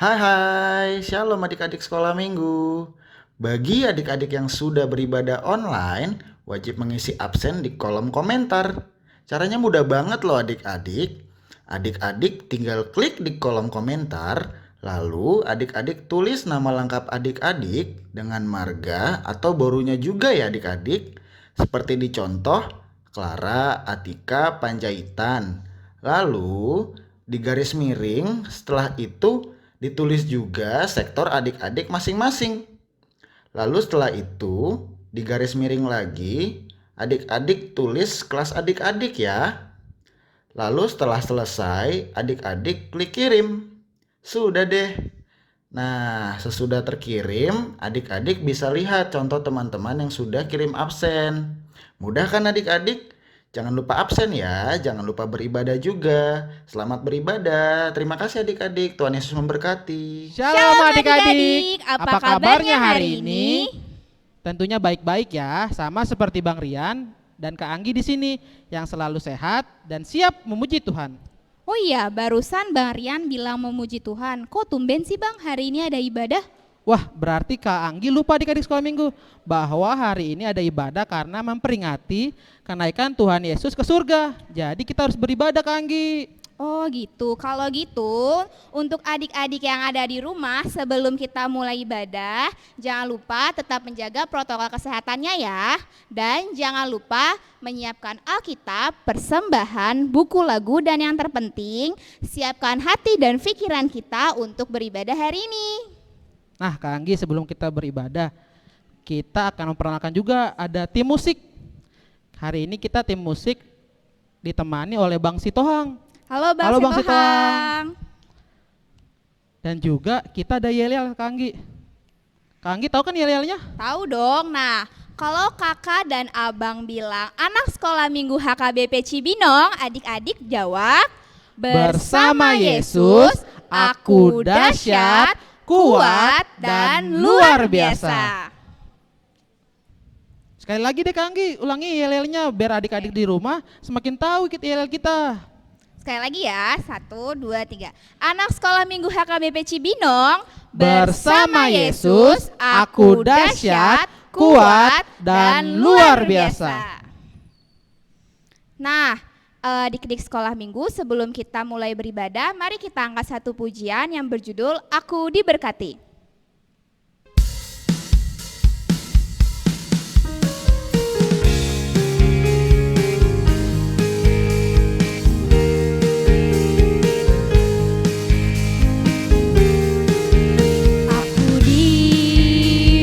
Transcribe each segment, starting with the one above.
Hai hai, shalom adik-adik sekolah minggu. Bagi adik-adik yang sudah beribadah online, wajib mengisi absen di kolom komentar. Caranya mudah banget loh adik-adik. Adik-adik tinggal klik di kolom komentar, lalu adik-adik tulis nama lengkap adik-adik dengan marga atau borunya juga ya adik-adik. Seperti di contoh, Clara Atika Panjaitan. Lalu di garis miring setelah itu ditulis juga sektor adik-adik masing-masing. Lalu setelah itu, di garis miring lagi, adik-adik tulis kelas adik-adik ya. Lalu setelah selesai, adik-adik klik kirim. Sudah deh. Nah, sesudah terkirim, adik-adik bisa lihat contoh teman-teman yang sudah kirim absen. Mudah kan adik-adik? Jangan lupa absen ya, jangan lupa beribadah juga. Selamat beribadah. Terima kasih adik-adik. Tuhan Yesus memberkati. Shalom adik-adik, apa kabarnya hari ini? Tentunya baik-baik ya, sama seperti Bang Rian dan Kak Anggi di sini yang selalu sehat dan siap memuji Tuhan. Oh iya, barusan Bang Rian bilang memuji Tuhan. Kok tumben sih Bang hari ini ada ibadah? Wah, berarti Kak Anggi lupa adik-adik sekolah minggu bahwa hari ini ada ibadah karena memperingati kenaikan Tuhan Yesus ke surga. Jadi kita harus beribadah Kak Anggi. Oh gitu, kalau gitu untuk adik-adik yang ada di rumah sebelum kita mulai ibadah, jangan lupa tetap menjaga protokol kesehatannya ya. Dan jangan lupa menyiapkan Alkitab, persembahan, buku lagu, dan yang terpenting siapkan hati dan pikiran kita untuk beribadah hari ini. Nah Kak Anggi, sebelum kita beribadah, kita akan memperkenalkan juga ada tim musik. Hari ini kita tim musik ditemani oleh Bang Sitohang. Halo Bang Sitohang. Sitohang. Dan juga kita ada yel-yel Kak Anggi. Kak Anggi tahu kan yel-yelnya? Tahu dong. Nah, kalau kakak dan abang bilang anak sekolah minggu HKBP Cibinong, adik-adik jawab, Bersama Yesus, aku dahsyat, kuat, dan luar biasa. Sekali lagi deh Kak Anggi, ulangi yel-yelnya biar adik-adik di rumah semakin tahu yel-yel kita. Sekali lagi ya, 1, 2, 3. Anak sekolah minggu HKBP Cibinong, Bersama Yesus, aku dahsyat, kuat, dan luar biasa. Nah, adik-adik sekolah minggu, sebelum kita mulai beribadah, mari kita angkat satu pujian yang berjudul Aku Diberkati.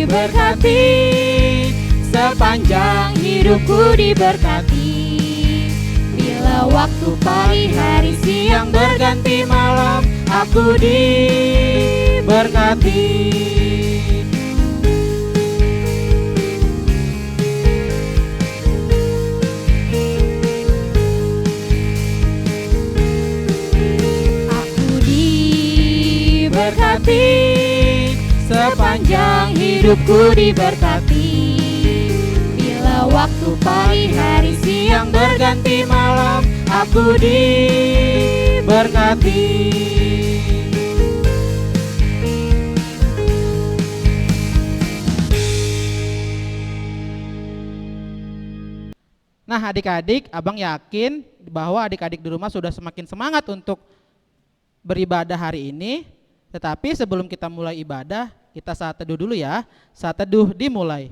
Diberkati, sepanjang hidupku diberkati. Bila waktu pagi, hari, siang berganti malam, aku diberkati. Aku diberkati, sepanjang hidupku diberkati. Bila waktu pagi, hari, siang berganti malam, aku diberkati. Nah adik-adik, abang yakin bahwa adik-adik di rumah sudah semakin semangat untuk beribadah hari ini. Tetapi sebelum kita mulai ibadah, kita saat teduh dulu ya. Saat teduh dimulai.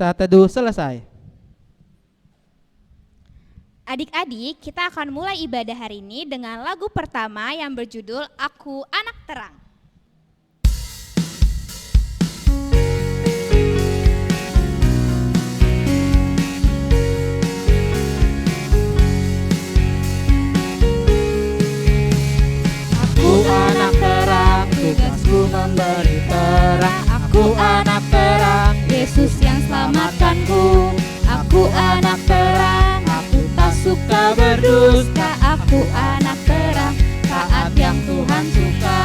Saat teduh selesai. Adik-adik, kita akan mulai ibadah hari ini dengan lagu pertama yang berjudul Aku Anak Terang. Aku anak terang, tugasku memberi terang. Aku anak terang, Yesus yang anak terang, aku tak suka berdusta. Aku anak terang, taat yang Tuhan suka.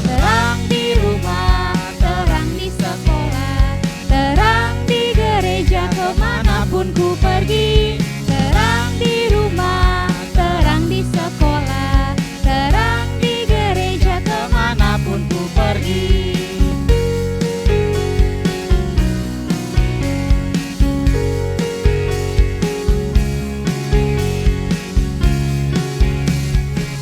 Terang di rumah, terang di sekolah, terang di gereja kemanapun ku pergi. Terang di rumah, terang di sekolah, terang di gereja kemanapun ku pergi.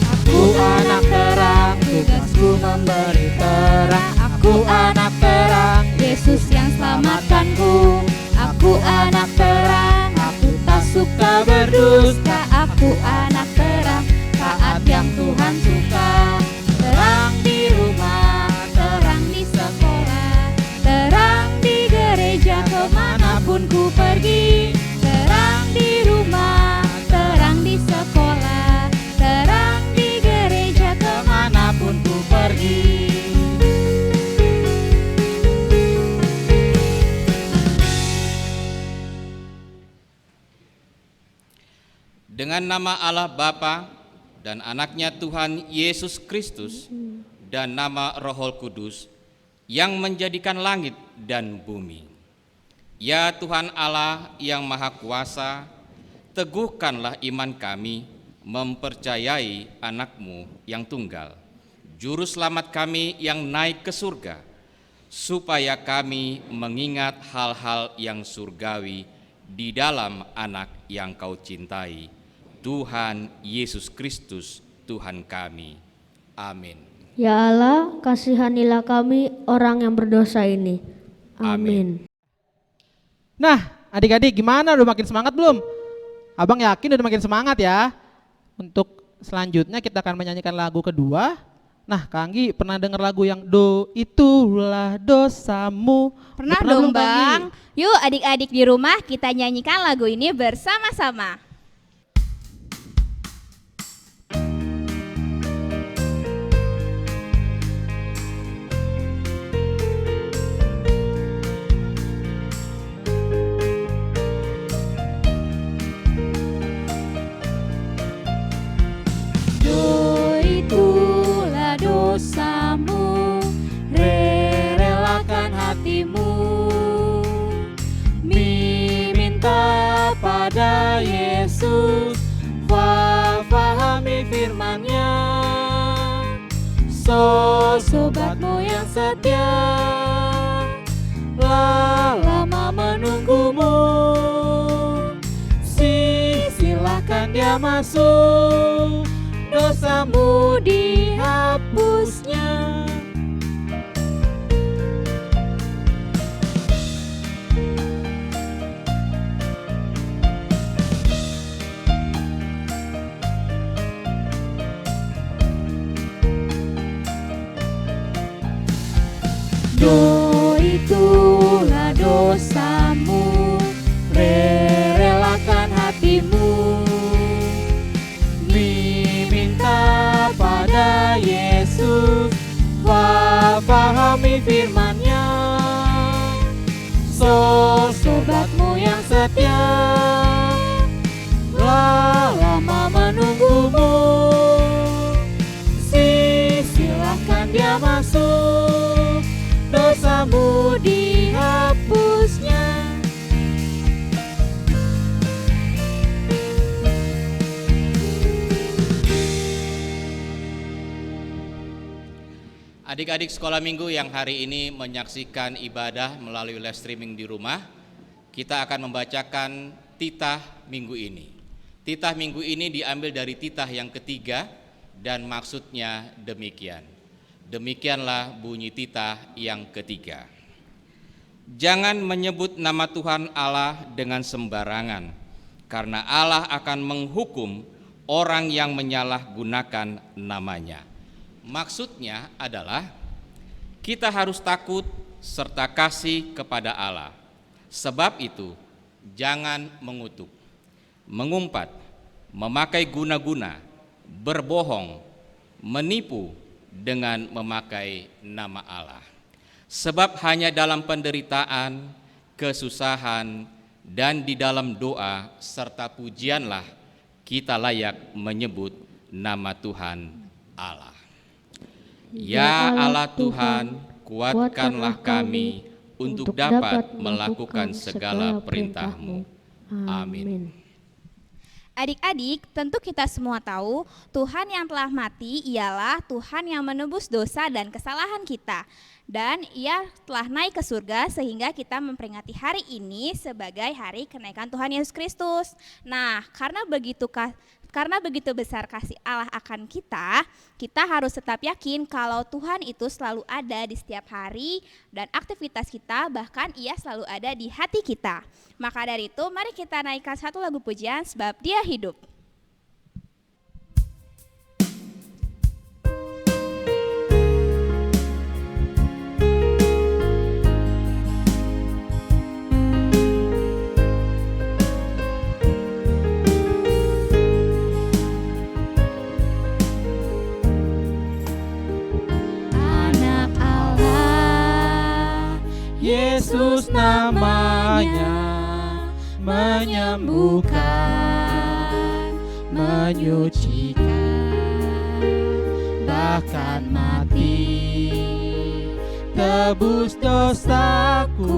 Aku anak terang, tugasku memberi terang. Aku anak terang, Yesus yang selamatkanku. Aku anak terang, aku tak suka berdusta. Aku anak terang, taat yang Tuhan suka. Terang di rumah, terang di sekolah, terang di gereja kemanapun ku pergi. Terang di rumah, terang di sekolah, terang di gereja kemanapun ku pergi. Dengan nama Allah Bapa dan anaknya Tuhan Yesus Kristus dan nama Roh Kudus yang menjadikan langit dan bumi. Ya Tuhan Allah yang Maha Kuasa, teguhkanlah iman kami mempercayai anak-Mu yang tunggal, Juru Selamat kami yang naik ke surga, supaya kami mengingat hal-hal yang surgawi di dalam anak yang Kau cintai, Tuhan Yesus Kristus, Tuhan kami. Amin. Ya Allah, kasihanilah kami orang yang berdosa ini. Amin. Nah, adik-adik gimana? Udah makin semangat belum? Abang yakin udah makin semangat ya. Untuk selanjutnya kita akan menyanyikan lagu kedua. Nah, Kak Anggi pernah dengar lagu yang do itulah dosamu? Pernah Udah dong belum, Kak Anggi? Bang. Yuk adik-adik di rumah kita nyanyikan lagu ini bersama-sama. Do itulah dosamu, relakan hatimu, minta pada Yesus, fahami firman-Nya. Sobatmu yang setia, lama menunggumu, silakan dia masuk, dosamu dihapusnya. Do itulah dosamu, relakan hatimu, minta pada Yesus, pahami firman-Nya. Sobatmu yang setia, lama menunggumu, silakan dia masuk, dosamu dihapusnya. Adik-adik sekolah minggu yang hari ini menyaksikan ibadah melalui live streaming di rumah, kita akan membacakan titah minggu ini. Titah minggu ini diambil dari titah yang ketiga dan maksudnya demikian. Demikianlah bunyi titah yang ketiga. Jangan menyebut nama Tuhan Allah dengan sembarangan, karena Allah akan menghukum orang yang menyalahgunakan namanya. Maksudnya adalah kita harus takut serta kasih kepada Allah. Sebab itu jangan mengutuk, mengumpat, memakai guna-guna, berbohong, menipu dengan memakai nama Allah. Sebab hanya dalam penderitaan, kesusahan, dan di dalam doa serta pujianlah kita layak menyebut nama Tuhan Allah. Ya Allah Tuhan, kuatkanlah kami untuk dapat melakukan segala perintah-Mu. Amin. Adik-adik, tentu kita semua tahu Tuhan yang telah mati ialah Tuhan yang menebus dosa dan kesalahan kita. Dan Ia telah naik ke surga sehingga kita memperingati hari ini sebagai hari kenaikan Tuhan Yesus Kristus. Nah, karena begitu besar kasih Allah akan kita harus tetap yakin kalau Tuhan itu selalu ada di setiap hari dan aktivitas kita, bahkan Ia selalu ada di hati kita. Maka dari itu, mari kita naikkan satu lagu pujian sebab Dia hidup. Yesus namanya, menyembuhkan, menyucikan, bahkan mati, tebus dosaku,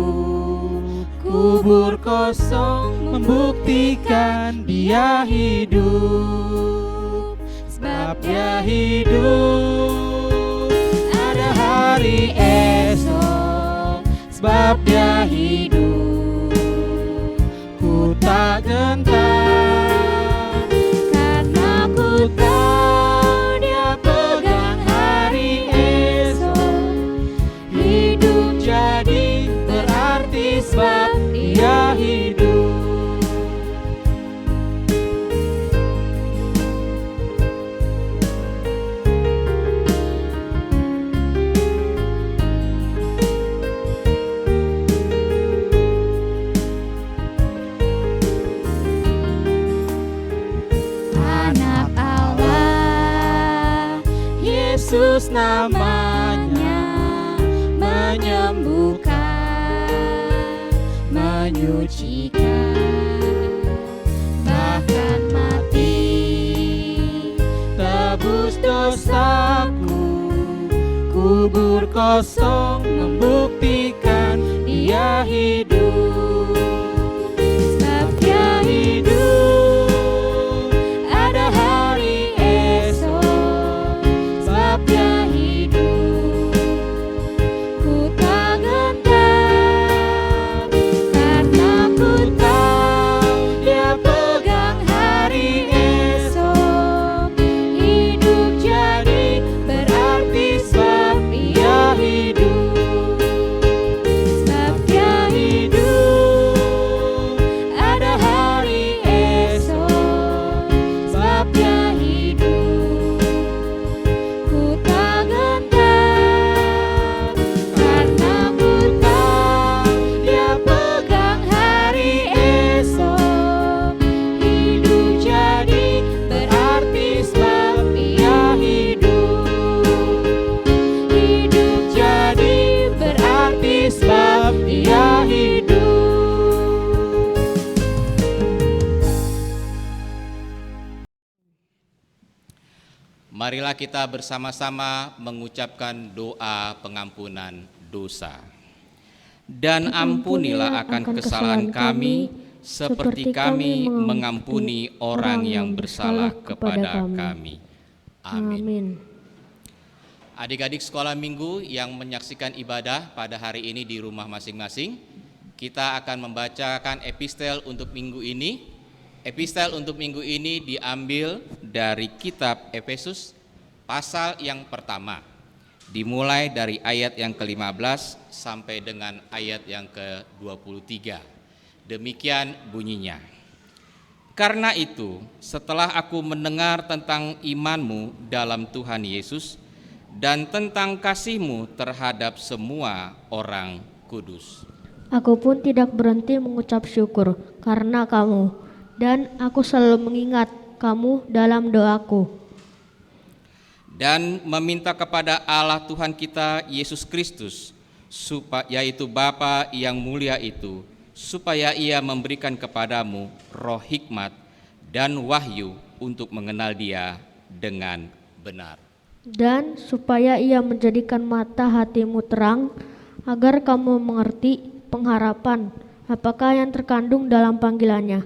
kubur kosong, membuktikan Dia hidup, sebab Dia hidup. Ada hari esok, sebab Dia hidup, ku tak gentar, karena ku tahu Dia pegang hari esok. Hidup jadi berarti sebab Dia hidup. Yesus namanya, menyembuhkan, menyucikan, bahkan mati, tebus dosaku, kubur kosong, membuktikan Dia hidup, sebab Dia hidup. Ada hari esok, sebab Dia hidup, ku tak gentar, karena ku tahu Dia pegang hari esok. Hidup jadi berarti sebab Dia hidup, sebab Dia hidup. Ada hari esok, sebab Dia hidup, ku tak gentar, karena ku tahu Dia pegang hari esok. Hidup jadi berarti sebab Dia hidup, hidup jadi berarti sebab Dia hidup. Marilah kita bersama-sama mengucapkan doa pengampunan dosa. Dan ampunilah akan kesalahan kami, seperti kami mengampuni orang yang bersalah kepada kami. Amin. Amin. Adik-adik sekolah minggu yang menyaksikan ibadah pada hari ini di rumah masing-masing, kita akan membacakan epistel untuk minggu ini. Epistel untuk minggu ini diambil dari kitab Efesus pasal yang pertama, dimulai dari ayat yang ke-15 sampai dengan ayat yang ke-23. Demikian bunyinya. Karena itu, setelah aku mendengar tentang imanmu dalam Tuhan Yesus dan tentang kasihmu terhadap semua orang kudus, Aku pun tidak berhenti mengucap syukur karena kamu, dan aku selalu mengingat kamu dalam doaku. dan meminta kepada Allah Tuhan kita Yesus Kristus, yaitu Bapa yang mulia itu, supaya Ia memberikan kepadamu roh hikmat dan wahyu untuk mengenal Dia dengan benar. Dan supaya Ia menjadikan mata hatimu terang, agar kamu mengerti pengharapan apakah yang terkandung dalam panggilannya,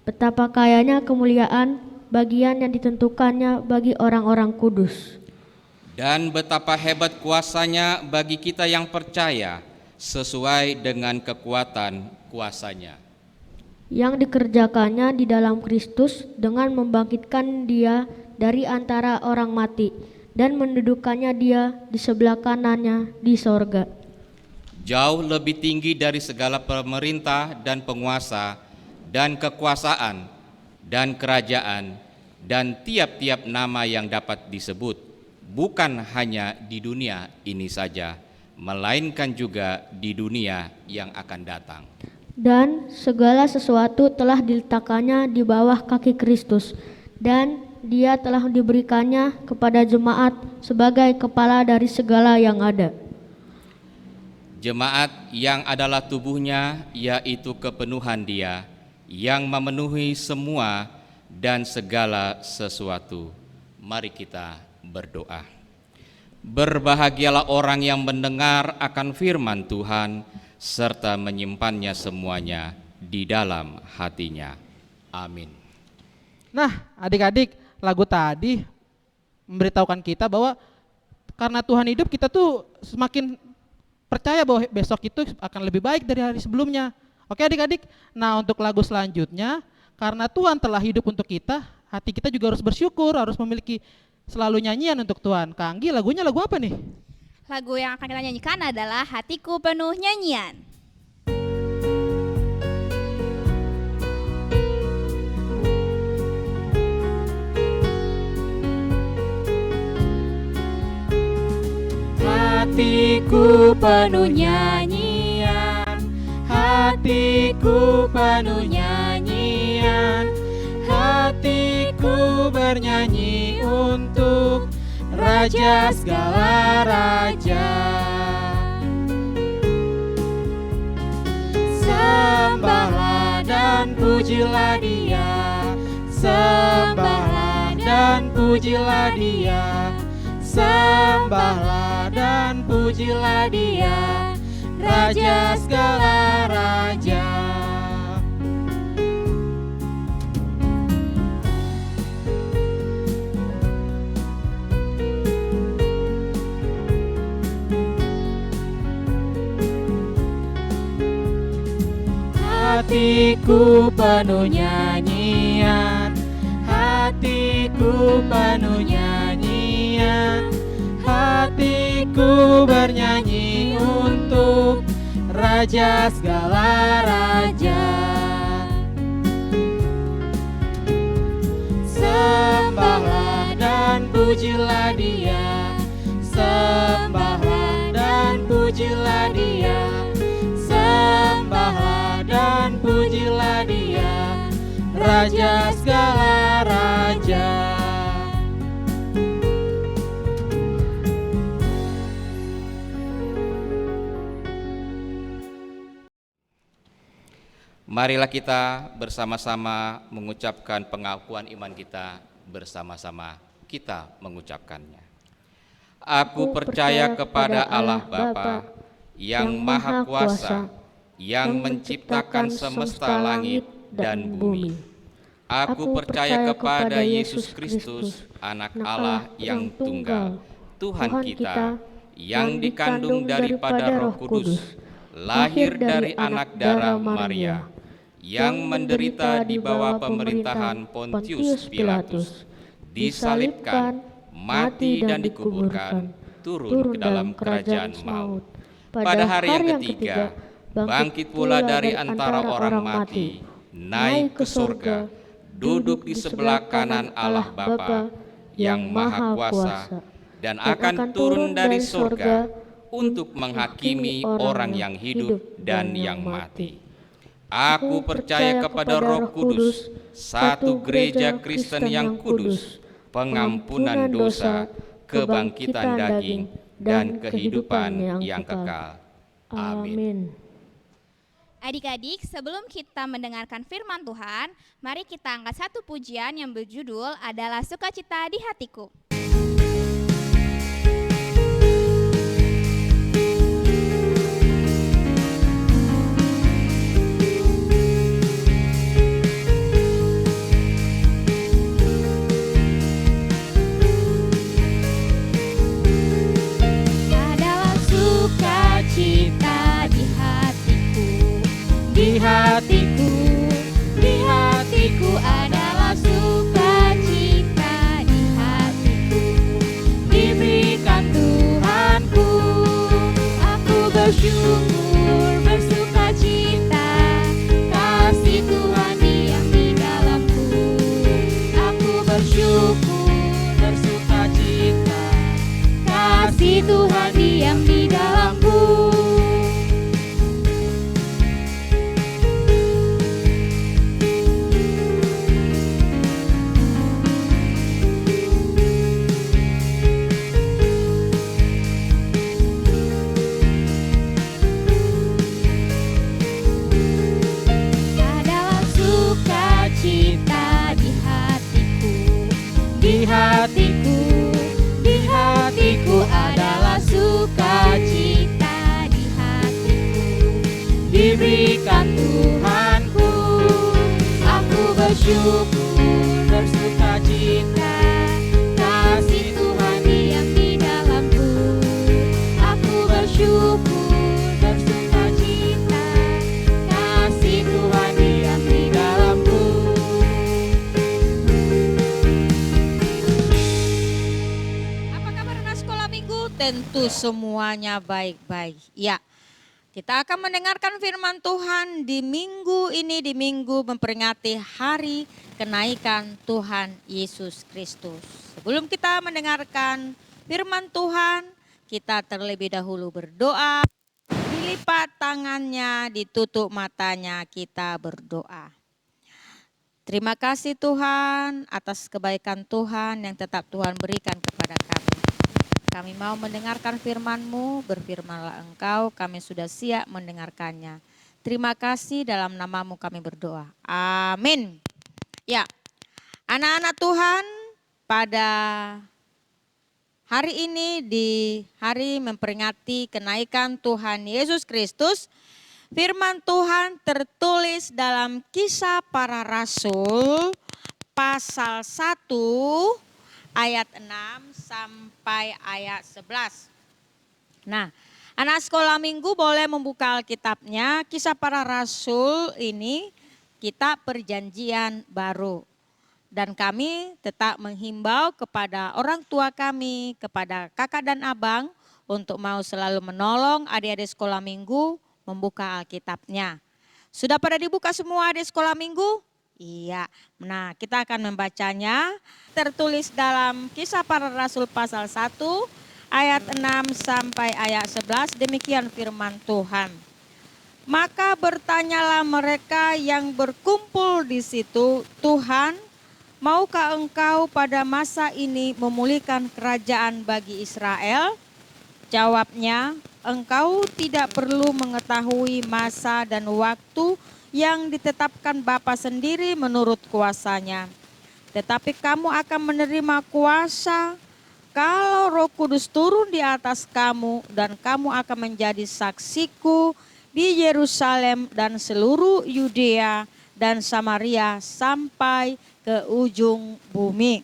betapa kayanya kemuliaan bagian yang ditentukannya bagi orang-orang kudus, Dan betapa hebat kuasanya bagi kita yang percaya sesuai dengan kekuatan kuasanya. yang dikerjakannya di dalam Kristus dengan membangkitkan Dia dari antara orang mati dan mendudukannya Dia di sebelah kanannya di sorga, Jauh lebih tinggi dari segala pemerintah dan penguasa dan kekuasaan dan kerajaan dan tiap-tiap nama yang dapat disebut, bukan hanya di dunia ini saja, melainkan juga di dunia yang akan datang. dan segala sesuatu telah diletakkannya di bawah kaki Kristus, dan Dia telah diberikannya kepada jemaat sebagai kepala dari segala yang ada. Jemaat yang adalah tubuhnya, yaitu kepenuhan Dia yang memenuhi semua dan segala sesuatu. Mari kita berdoa. Berbahagialah orang yang mendengar akan firman Tuhan serta menyimpannya semuanya di dalam hatinya. Amin. Nah, adik-adik, lagu tadi memberitahukan kita bahwa karena Tuhan hidup, kita tuh semakin percaya bahwa besok itu akan lebih baik dari hari sebelumnya. Oke adik-adik, nah untuk lagu selanjutnya, karena Tuhan telah hidup untuk kita, hati kita juga harus bersyukur, harus memiliki selalu nyanyian untuk Tuhan. Kak Anggi, lagunya lagu apa nih? Lagu yang akan kita nyanyikan adalah Hatiku Penuh Nyanyian. Hatiku penuh nyanyian, hatiku penuh nyanyian, hatiku bernyanyi untuk Raja segala raja. Sembahlah dan pujilah Dia, sembahlah dan pujilah Dia, sembahlah dan pujilah Dia, Raja segala raja. Hatiku penuh nyanyian, hatiku penuh nyanyian, hatiku bernyanyi untuk Raja segala raja. Sembahlah dan pujilah Dia, sembahlah dan pujilah Dia, sembahlah dan pujilah Dia, Raja segala raja. Marilah kita bersama-sama mengucapkan pengakuan iman kita bersama-sama. Kita mengucapkannya. Aku percaya kepada Allah Bapa yang Maha Kuasa, yang menciptakan semesta langit dan bumi. Aku percaya kepada Yesus Kristus, Anak Allah yang tunggal, Tuhan kita, yang dikandung daripada Roh Kudus, lahir dari anak darah Maria, yang menderita di bawah pemerintahan Pontius Pilatus, disalibkan, mati dan dikuburkan, turun ke dalam kerajaan maut. Pada hari yang ketiga, bangkit pula dari antara orang mati, naik ke surga, duduk di sebelah kanan Allah Bapa yang Maha Kuasa, dan akan turun dari surga untuk menghakimi orang yang hidup dan yang mati. Aku percaya kepada Roh Kudus, satu gereja Kristen yang kudus, pengampunan dosa, kebangkitan daging, dan kehidupan yang kekal. Amin. Adik-adik, sebelum kita mendengarkan firman Tuhan, mari kita angkat satu pujian yang berjudul adalah Sukacita di Hatiku. Adalah sukacita di hatiku, di hatiku, di hatiku adalah sukacita di hatiku, diberikan Tuhanku. Aku bersyukur, bersukacita, kasih Tuhan diam di dalamku. Aku bersyukur, bersukacita, kasih Tuhan diam di dalamku. Adalah sukacita di hatiku, di hatiku, di hatiku adalah sukacita di hatiku, diberikan Tuhanku. Aku bersyukur, bersukacita, kasih Tuhan diam di dalamku. Aku bersyukur, bersukacita, kasih Tuhan diam di dalamku. Apa kabar anak sekolah minggu? Tentu semuanya baik-baik. Ya, kita akan mendengarkan firman Tuhan di minggu ini, di minggu memperingati hari kenaikan Tuhan Yesus Kristus. Sebelum kita mendengarkan firman Tuhan, kita terlebih dahulu berdoa. Dilipat tangannya, ditutup matanya, kita berdoa. Terima kasih Tuhan atas kebaikan Tuhan yang tetap Tuhan berikan kepada kami. Kami mau mendengarkan firman-Mu, berfirmanlah Engkau, kami sudah siap mendengarkannya. Terima kasih, dalam nama-Mu kami berdoa. Amin. Ya, anak-anak Tuhan, pada hari ini di hari memperingati kenaikan Tuhan Yesus Kristus, firman Tuhan tertulis dalam Kisah Para Rasul pasal 1 ayat 6 sampai ayat 11. Nah, anak sekolah minggu boleh membuka Alkitabnya. Kisah Para Rasul ini kitab perjanjian baru. Dan kami tetap menghimbau kepada orang tua kami, kepada kakak dan abang untuk mau selalu menolong adik-adik sekolah minggu membuka Alkitabnya. Sudah pada dibuka semua adik sekolah minggu? Iya. Nah, kita akan membacanya. Tertulis dalam Kisah Para Rasul pasal 1 ayat 6 sampai ayat 11. Demikian firman Tuhan. Maka bertanyalah mereka yang berkumpul di situ, Tuhan, maukah Engkau pada masa ini memulihkan kerajaan bagi Israel? Jawabnya, Engkau tidak perlu mengetahui masa dan waktu yang ditetapkan Bapa sendiri menurut kuasanya. Tetapi kamu akan menerima kuasa kalau Roh Kudus turun di atas kamu, dan kamu akan menjadi saksiku di Yerusalem dan seluruh Yudea dan Samaria sampai ke ujung bumi.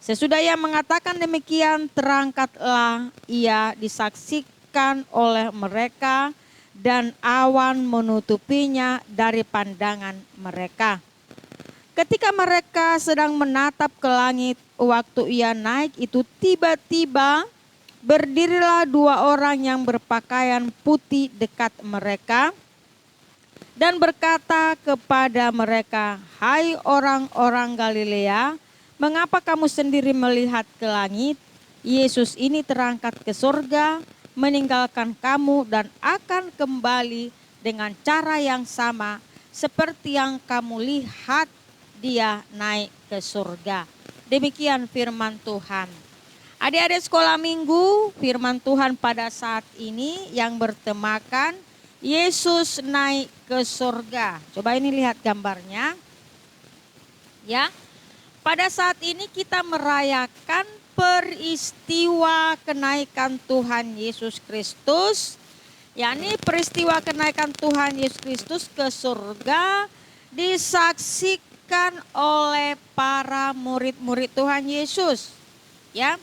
Sesudah ia mengatakan demikian, terangkatlah ia disaksikan oleh mereka, dan awan menutupinya dari pandangan mereka. Ketika mereka sedang menatap ke langit, waktu ia naik itu tiba-tiba berdirilah dua orang yang berpakaian putih dekat mereka dan berkata kepada mereka, "Hai orang-orang Galilea, mengapa kamu sendiri melihat ke langit? Yesus ini terangkat ke surga, meninggalkan kamu dan akan kembali dengan cara yang sama seperti yang kamu lihat dia naik ke surga." Demikian firman Tuhan. Adik-adik sekolah minggu, firman Tuhan pada saat ini yang bertemakan Yesus naik ke surga. Coba ini lihat gambarnya. Ya. Pada saat ini kita merayakan peristiwa kenaikan Tuhan Yesus Kristus. Yakni peristiwa kenaikan Tuhan Yesus Kristus ke surga disaksikan oleh para murid-murid Tuhan Yesus. Ya.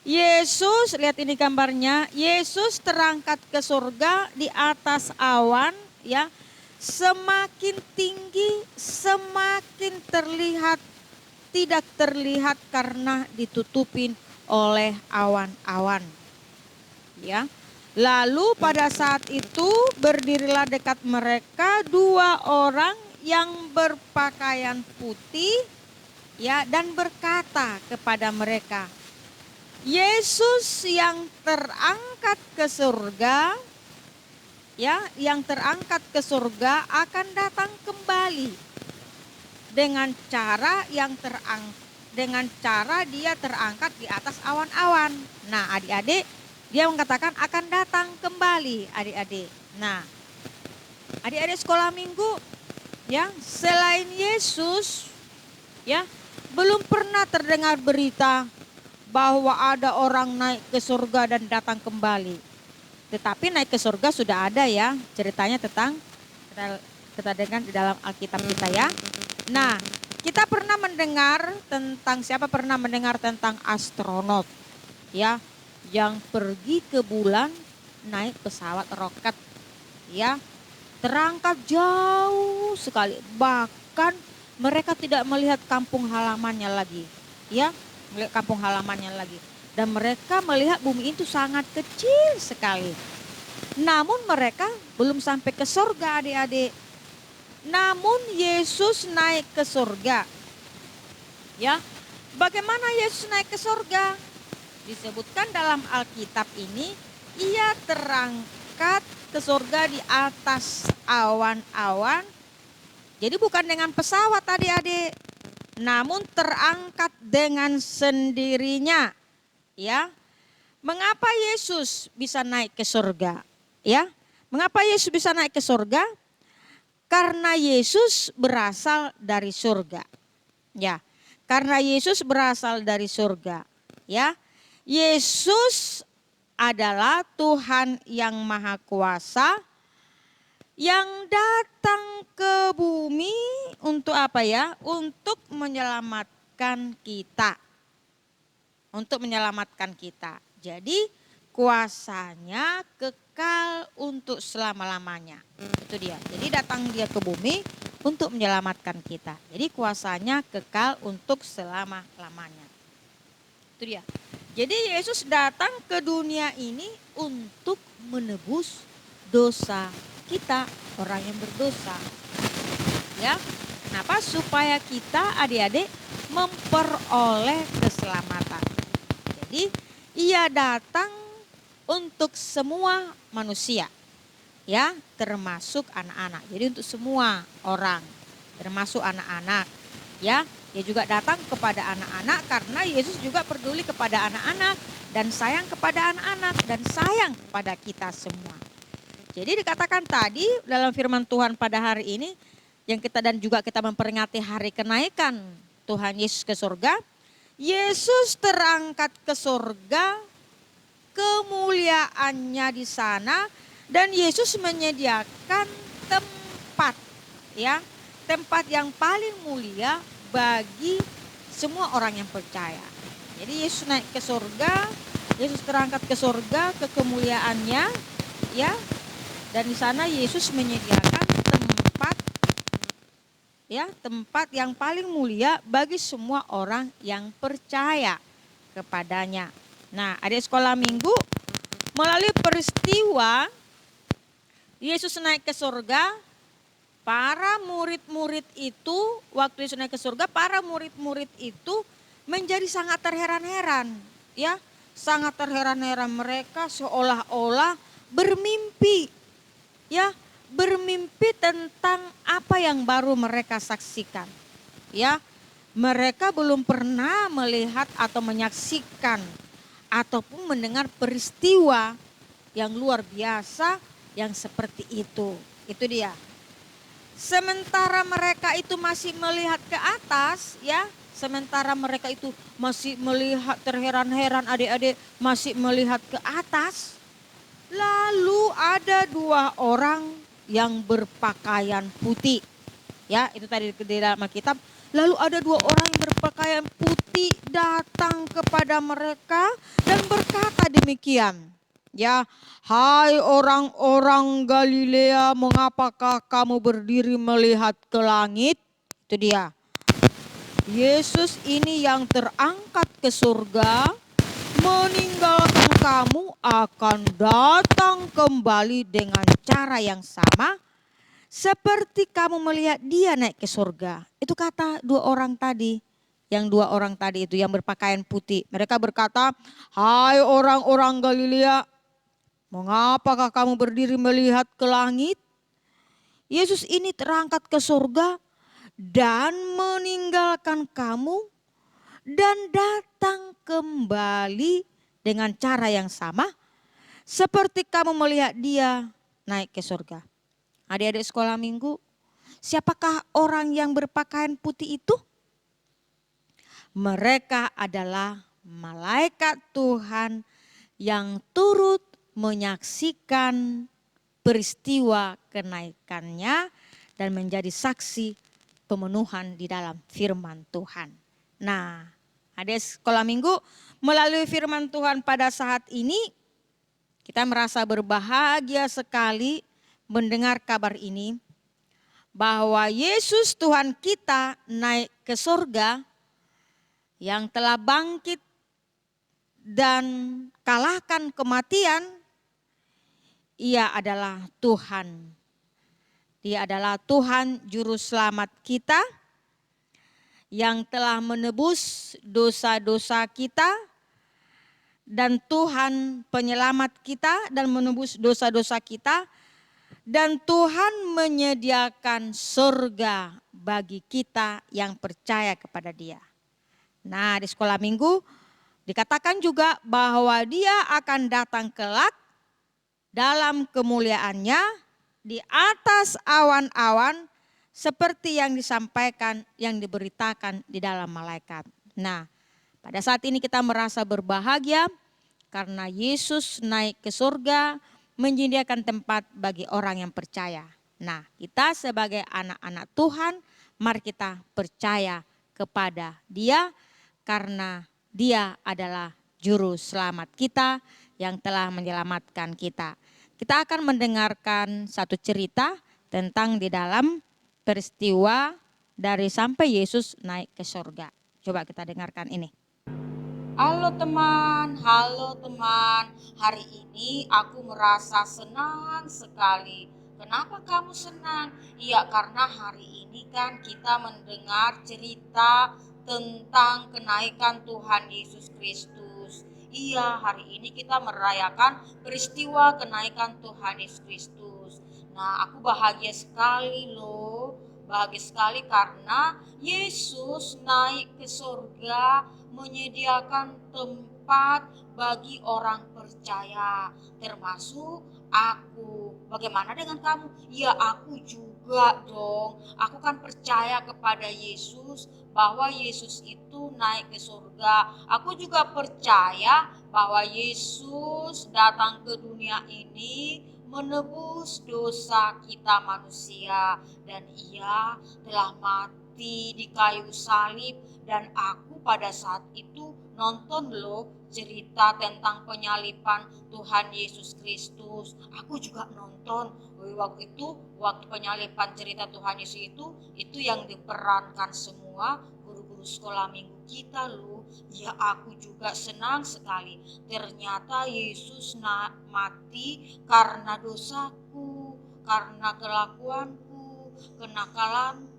Yesus, lihat ini gambarnya, Yesus terangkat ke surga di atas awan, ya. Semakin tinggi, semakin terlihat tidak terlihat karena ditutupin oleh awan-awan. Ya. Lalu pada saat itu berdirilah dekat mereka 2 orang yang berpakaian putih, ya, dan berkata kepada mereka, Yesus yang terangkat ke surga, ya, yang terangkat ke surga akan datang kembali dengan cara dia terangkat di atas awan-awan. Nah, adik-adik, dia mengatakan akan datang kembali, adik-adik. Nah, adik-adik sekolah minggu, ya, selain Yesus, ya, belum pernah terdengar berita bahwa ada orang naik ke surga dan datang kembali. Tetapi naik ke surga sudah ada, ya, ceritanya tentang kita dengar di dalam Alkitab kita, ya. Nah, kita pernah mendengar tentang, siapa pernah mendengar tentang astronot, ya, yang pergi ke bulan naik pesawat roket, ya, terangkat jauh sekali, bahkan mereka tidak melihat kampung halamannya lagi, ya, melihat kampung halamannya lagi, dan mereka melihat bumi itu sangat kecil sekali. Namun mereka belum sampai ke surga, adik-adik. Namun Yesus naik ke surga. Ya, bagaimana Yesus naik ke surga? Disebutkan dalam Alkitab ini, ia terangkat ke surga di atas awan-awan. Jadi bukan dengan pesawat, adik-adik, namun terangkat dengan sendirinya. Ya, mengapa Yesus bisa naik ke surga? Ya, mengapa Yesus bisa naik ke surga? Karena Yesus berasal dari surga. Ya, karena Yesus berasal dari surga. Ya, Yesus adalah Tuhan yang Maha Kuasa yang datang ke bumi untuk apa, ya? Untuk menyelamatkan kita. Untuk menyelamatkan kita. Jadi kuasanya kekal untuk selama-lamanya. Itu dia. Jadi datang dia ke bumi untuk menyelamatkan kita. Jadi kuasanya kekal untuk selama-lamanya. Itu dia. Jadi Yesus datang ke dunia ini untuk menebus dosa kita, orang yang berdosa. Ya. Kenapa? Supaya kita, adik-adik, memperoleh keselamatan. Jadi ia datang untuk semua manusia, ya, termasuk anak-anak. Jadi untuk semua orang, termasuk anak-anak, ya. Dia juga datang kepada anak-anak karena Yesus juga peduli kepada anak-anak dan sayang kepada anak-anak dan sayang kepada kita semua. Jadi dikatakan tadi dalam firman Tuhan pada hari ini yang kita dan juga kita memperingati hari kenaikan Tuhan Yesus ke surga. Yesus terangkat ke surga, kemuliaannya di sana, dan Yesus menyediakan tempat, ya, tempat yang paling mulia bagi semua orang yang percaya. Jadi Yesus naik ke surga, Yesus terangkat ke surga, ke kemuliaannya, ya, dan di sana Yesus menyediakan tempat, ya, tempat yang paling mulia bagi semua orang yang percaya kepadanya. Nah, adik sekolah minggu, melalui peristiwa Yesus naik ke surga, para murid-murid itu, waktu Yesus naik ke surga, para murid-murid itu menjadi sangat terheran-heran, ya, sangat terheran-heran. Mereka seolah-olah bermimpi, ya, bermimpi tentang apa yang baru mereka saksikan, ya. Mereka belum pernah melihat atau menyaksikan ataupun mendengar peristiwa yang luar biasa yang seperti itu. Itu dia. Sementara mereka itu masih melihat ke atas ya, sementara mereka itu masih melihat terheran-heran, adik-adik masih melihat ke atas. Lalu ada 2 orang yang berpakaian putih. Ya, itu tadi di dalam Alkitab. Lalu ada 2 orang yang berpakaian putih datang kepada mereka dan berkata demikian. Ya, hai orang-orang Galilea, mengapakah kamu berdiri melihat ke langit? Itu dia. Yesus ini yang terangkat ke surga, meninggalkan kamu akan datang kembali dengan cara yang sama seperti kamu melihat dia naik ke surga. Itu kata 2 orang tadi. Yang 2 orang tadi itu yang berpakaian putih. Mereka berkata, hai orang-orang Galilea, mengapakah kamu berdiri melihat ke langit? Yesus ini terangkat ke surga dan meninggalkan kamu dan datang kembali dengan cara yang sama seperti kamu melihat dia naik ke surga. Adik-adik sekolah minggu, siapakah orang yang berpakaian putih itu? Mereka adalah malaikat Tuhan yang turut menyaksikan peristiwa kenaikannya dan menjadi saksi pemenuhan di dalam firman Tuhan. Nah, adik sekolah minggu, melalui firman Tuhan pada saat ini kita merasa berbahagia sekali mendengar kabar ini bahwa Yesus Tuhan kita naik ke surga yang telah bangkit dan kalahkan kematian. Ia adalah Tuhan. Dia adalah Tuhan juru selamat kita yang telah menebus dosa-dosa kita, dan Tuhan penyelamat kita dan menebus dosa-dosa kita. Dan Tuhan menyediakan surga bagi kita yang percaya kepada Dia. Nah, di sekolah minggu dikatakan juga bahwa Dia akan datang kelak dalam kemuliaannya di atas awan-awan seperti yang disampaikan, yang diberitakan di dalam malaikat. Nah, pada saat ini kita merasa berbahagia karena Yesus naik ke surga, menyediakan tempat bagi orang yang percaya. Nah, kita sebagai anak-anak Tuhan, mari kita percaya kepada Dia karena Dia adalah juru selamat kita yang telah menyelamatkan kita. Kita akan mendengarkan satu cerita tentang di dalam peristiwa dari sampai Yesus naik ke surga. Coba kita dengarkan ini. Halo teman. Hari ini aku merasa senang sekali. Kenapa kamu senang? Iya, karena hari ini kan kita mendengar cerita tentang kenaikan Tuhan Yesus Kristus. Iya, hari ini kita merayakan peristiwa kenaikan Tuhan Yesus Kristus. Nah, aku bahagia sekali loh. Bahagia sekali karena Yesus naik ke surga, menyediakan tempat bagi orang percaya, termasuk aku. Bagaimana dengan kamu? Ya, aku juga dong. Aku kan percaya kepada Yesus, bahwa Yesus itu naik ke surga. Aku juga percaya bahwa Yesus datang ke dunia ini menebus dosa kita manusia, dan Ia telah mati di kayu salib. Dan aku pada saat itu nonton loh cerita tentang penyaliban Tuhan Yesus Kristus. Aku juga nonton waktu itu, waktu penyaliban cerita Tuhan Yesus itu yang diperankan semua guru-guru sekolah minggu kita loh. Ya, aku juga senang sekali. Ternyata Yesus mati karena dosaku, karena kelakuanku, kenakalanku.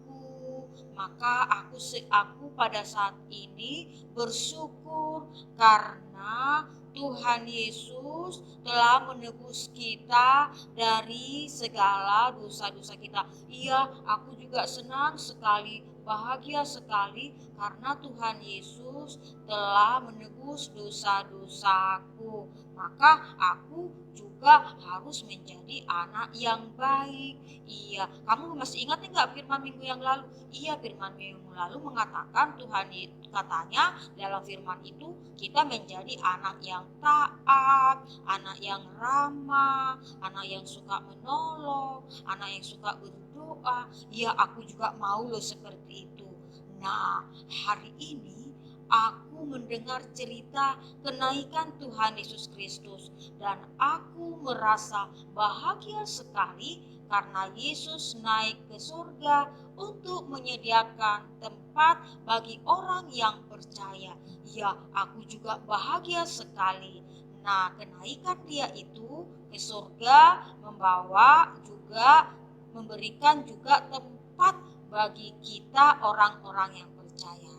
Maka aku pada saat ini bersyukur karena Tuhan Yesus telah menebus kita dari segala dosa-dosa kita. Iya, aku juga senang sekali, bahagia sekali karena Tuhan Yesus telah menebus dosa-dosaku. maka aku juga harus menjadi anak yang baik. Iya, kamu masih ingat nggak firman minggu yang lalu? Iya, firman minggu lalu mengatakan Tuhan katanya dalam firman itu kita menjadi anak yang taat, anak yang ramah, anak yang suka menolong, anak yang suka berdoa. Iya, aku juga mau loh seperti itu. Nah, hari ini aku mendengar cerita kenaikan Tuhan Yesus Kristus dan aku merasa bahagia sekali karena Yesus naik ke surga untuk menyediakan tempat bagi orang yang percaya. Ya, aku juga bahagia sekali. Nah, kenaikan dia itu ke surga membawa juga memberikan juga tempat bagi kita orang-orang yang percaya.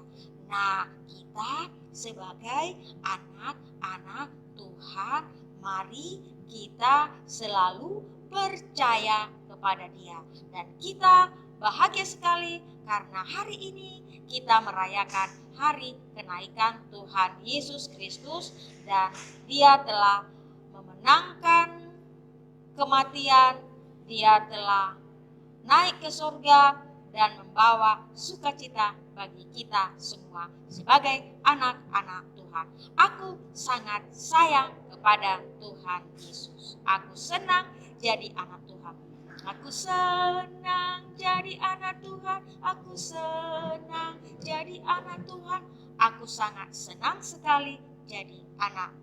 Nah, kita sebagai anak-anak Tuhan, mari kita selalu percaya kepada Dia. Dan kita bahagia sekali karena hari ini kita merayakan hari kenaikan Tuhan Yesus Kristus dan Dia telah memenangkan kematian, Dia telah naik ke surga dan membawa sukacita bagi kita semua sebagai anak-anak Tuhan. Aku sangat sayang kepada Tuhan Yesus. Aku senang jadi anak Tuhan. Aku senang jadi anak Tuhan. Aku senang jadi anak Tuhan. Aku sangat senang sekali jadi anak.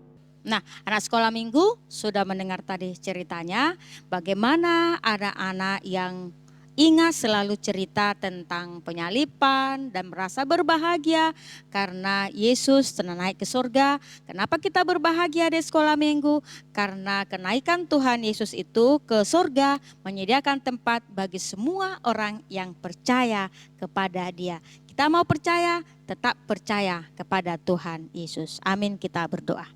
Nah, anak sekolah minggu sudah mendengar tadi ceritanya bagaimana ada anak yang ingat selalu cerita tentang penyaliban dan merasa berbahagia karena Yesus telah naik ke surga. Kenapa kita berbahagia di sekolah minggu? Karena kenaikan Tuhan Yesus itu ke surga menyediakan tempat bagi semua orang yang percaya kepada Dia. Kita mau percaya, tetap percaya kepada Tuhan Yesus. Amin, kita berdoa.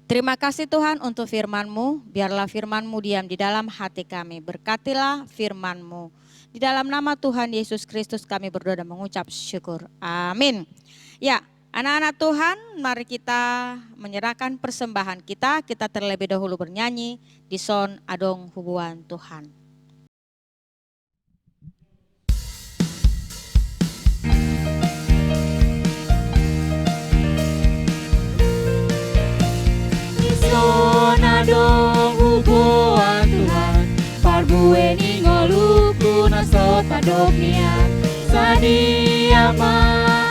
Terima kasih Tuhan untuk firman-Mu, biarlah firman-Mu diam di dalam hati kami. Berkatilah firman-Mu. Di dalam nama Tuhan Yesus Kristus kami berdoa dan mengucap syukur. Amin. Ya, anak-anak Tuhan, mari kita menyerahkan persembahan kita. Kita terlebih dahulu bernyanyi di Son Adong Hubuan Tuhan. Son adong hubuan Tuhan, parbueni ngoluku nasot adoknian, sadia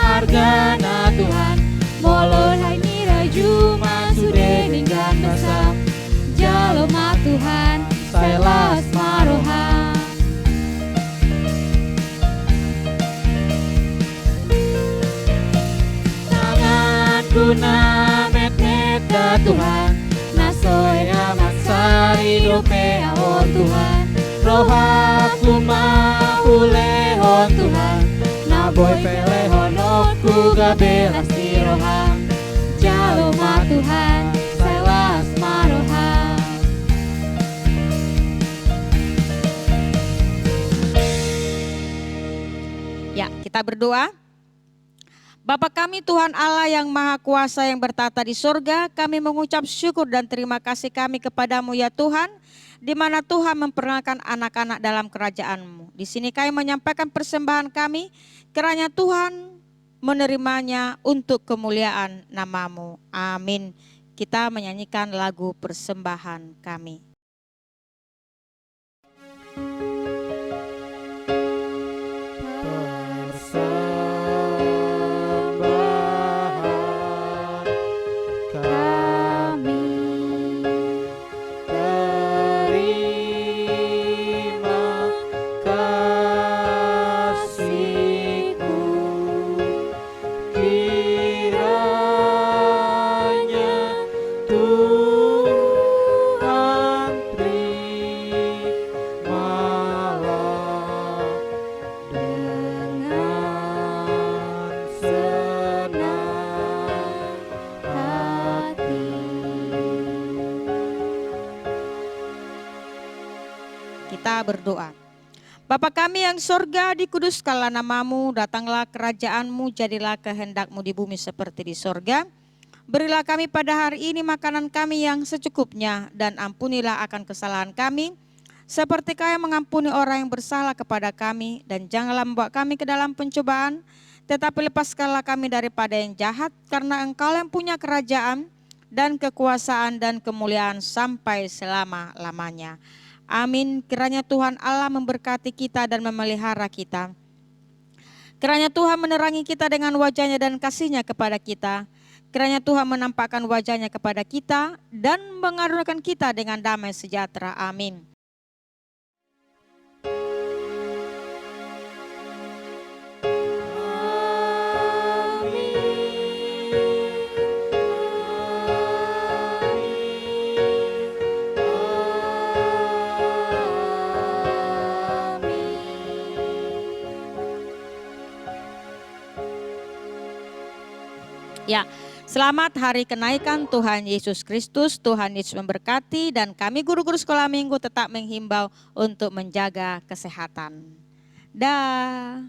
argana Tuhan, molon hai niraju masude minggan basam, jaloma Tuhan, selas maroha. Tanganku na met-met da Tuhan, soy amat sari dope oh Tuhan, rohaku maulehon Tuhan, naboy pelehon oku gabelas di roham, jaloma Tuhan, selas maroham. Ya, kita berdoa. Bapa kami Tuhan Allah yang Maha Kuasa yang bertata di surga, kami mengucap syukur dan terima kasih kami kepadamu ya Tuhan, di mana Tuhan memperkenalkan anak-anak dalam kerajaan-Mu. Di sini kami menyampaikan persembahan kami, kiranya Tuhan menerimanya untuk kemuliaan nama-Mu. Amin. Kita menyanyikan lagu persembahan kami. Berdoa. Bapa kami yang sorga, dikuduskanlah nama-Mu, datanglah kerajaan-Mu, jadilah kehendak-Mu di bumi seperti di sorga. Berilah kami pada hari ini makanan kami yang secukupnya, dan ampunilah akan kesalahan kami, seperti Kami mengampuni orang yang bersalah kepada kami, dan janganlah membawa kami ke dalam pencobaan, tetapi lepaskanlah kami daripada yang jahat, karena Engkau yang punya kerajaan, dan kekuasaan, dan kemuliaan sampai selama-lamanya. Amin. Kiranya Tuhan Allah memberkati kita dan memelihara kita. Kiranya Tuhan menerangi kita dengan wajah-Nya dan kasih-Nya kepada kita. Kiranya Tuhan menampakkan wajah-Nya kepada kita dan mengaruniakan kita dengan damai sejahtera. Amin. Ya, selamat hari kenaikan Tuhan Yesus Kristus. Tuhan Yesus memberkati, dan kami guru-guru sekolah minggu tetap menghimbau untuk menjaga kesehatan. Dah.